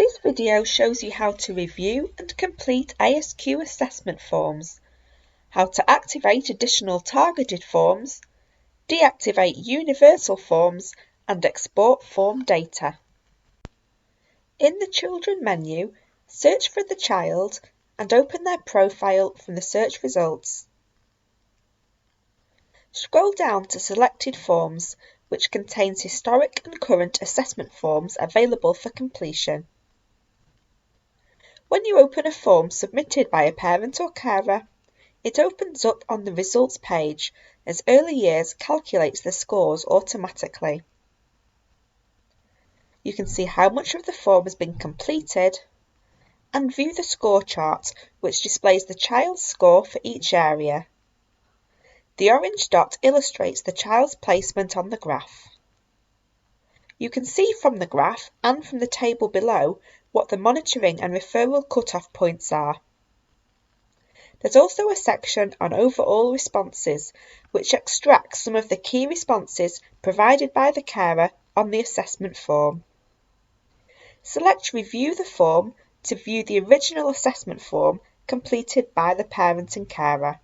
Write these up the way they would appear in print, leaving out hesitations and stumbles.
This video shows you how to review and complete ASQ assessment forms, how to activate additional targeted forms, deactivate universal forms, and export form data. In the Children menu, search for the child and open their profile from the search results. Scroll down to Selected Forms, which contains historic and current assessment forms available for completion. When you open a form submitted by a parent or carer, it opens up on the results page as Early Years calculates the scores automatically. You can see how much of the form has been completed and view the score chart, which displays the child's score for each area. The orange dot illustrates the child's placement on the graph. You can see from the graph and from the table below what the monitoring and referral cut-off points are. There's also a section on overall responses, which extracts some of the key responses provided by the carer on the assessment form. Select Review the form to view the original assessment form completed by the parent and carer.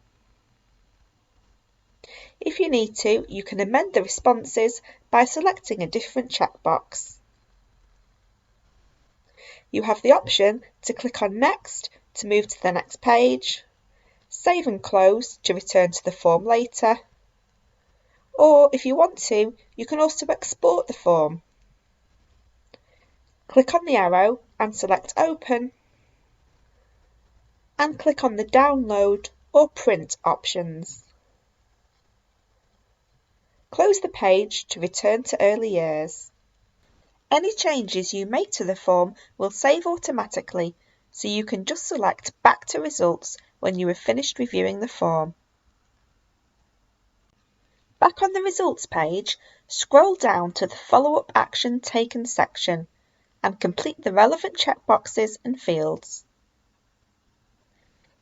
If you need to, you can amend the responses by selecting a different checkbox. You have the option to click on Next to move to the next page, Save and Close to return to the form later, or if you want to, you can also export the form. Click on the arrow and select Open, and click on the Download or Print options. Close the page to return to Early Years. Any changes you make to the form will save automatically, so you can just select Back to Results when you have finished reviewing the form. Back on the results page, scroll down to the Follow-up Action Taken section and complete the relevant checkboxes and fields.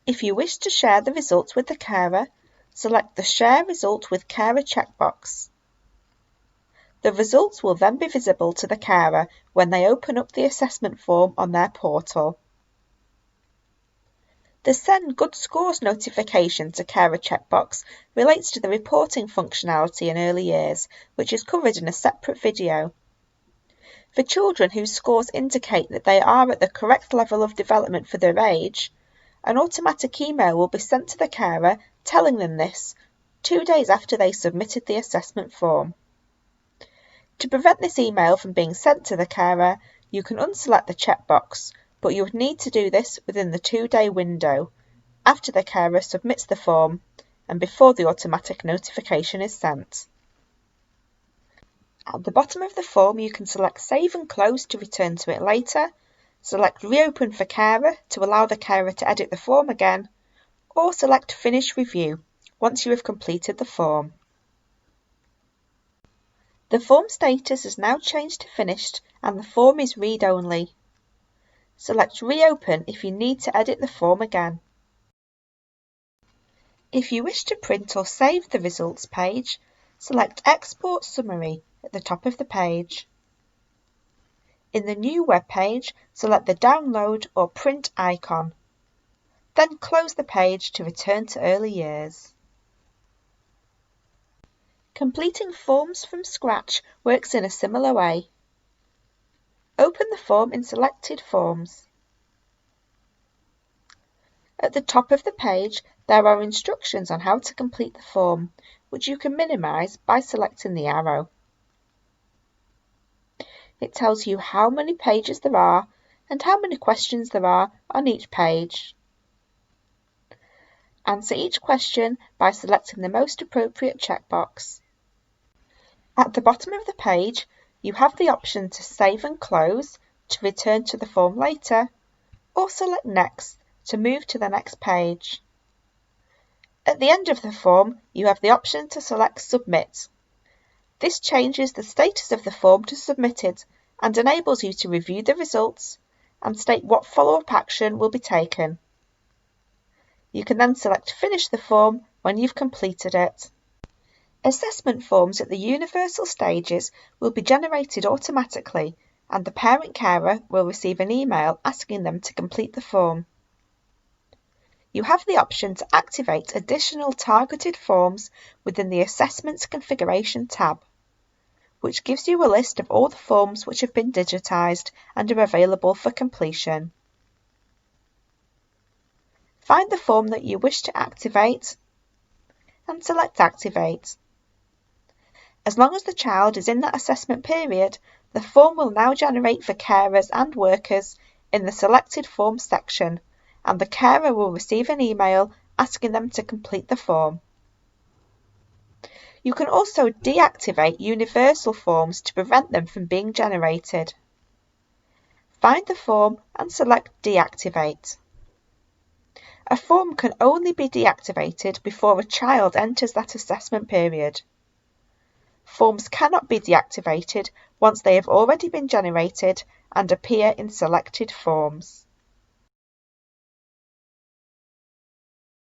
If you wish to share the results with the carer, select the Share Result with Carer checkbox. The results will then be visible to the carer when they open up the assessment form on their portal. The Send Good Scores notification to Carer checkbox relates to the reporting functionality in Early Years, which is covered in a separate video. For children whose scores indicate that they are at the correct level of development for their age, an automatic email will be sent to the carer telling them this 2 days after they submitted the assessment form. To prevent this email from being sent to the carer, you can unselect the checkbox, but you would need to do this within the 2-day window, after the carer submits the form and before the automatic notification is sent. At the bottom of the form, you can select Save and Close to return to it later, select Reopen for Carer to allow the carer to edit the form again, or select Finish Review once you have completed the form. The form status has now changed to Finished and the form is read-only. Select Reopen if you need to edit the form again. If you wish to print or save the results page, select Export Summary at the top of the page. In the new web page, select the Download or Print icon. Then close the page to return to Early Years. Completing forms from scratch works in a similar way. Open the form in Selected Forms. At the top of the page, there are instructions on how to complete the form, which you can minimise by selecting the arrow. It tells you how many pages there are and how many questions there are on each page. Answer each question by selecting the most appropriate checkbox. At the bottom of the page, you have the option to save and close to return to the form later, or select Next to move to the next page. At the end of the form, you have the option to select Submit. This changes the status of the form to Submitted and enables you to review the results and state what follow-up action will be taken. You can then select Finish the form when you've completed it. Assessment forms at the universal stages will be generated automatically and the parent carer will receive an email asking them to complete the form. You have the option to activate additional targeted forms within the Assessments Configuration tab, which gives you a list of all the forms which have been digitised and are available for completion. Find the form that you wish to activate and select Activate. As long as the child is in that assessment period, the form will now generate for carers and workers in the Selected Forms section, and the carer will receive an email asking them to complete the form. You can also deactivate universal forms to prevent them from being generated. Find the form and select Deactivate. A form can only be deactivated before a child enters that assessment period. Forms cannot be deactivated once they have already been generated and appear in selected forms.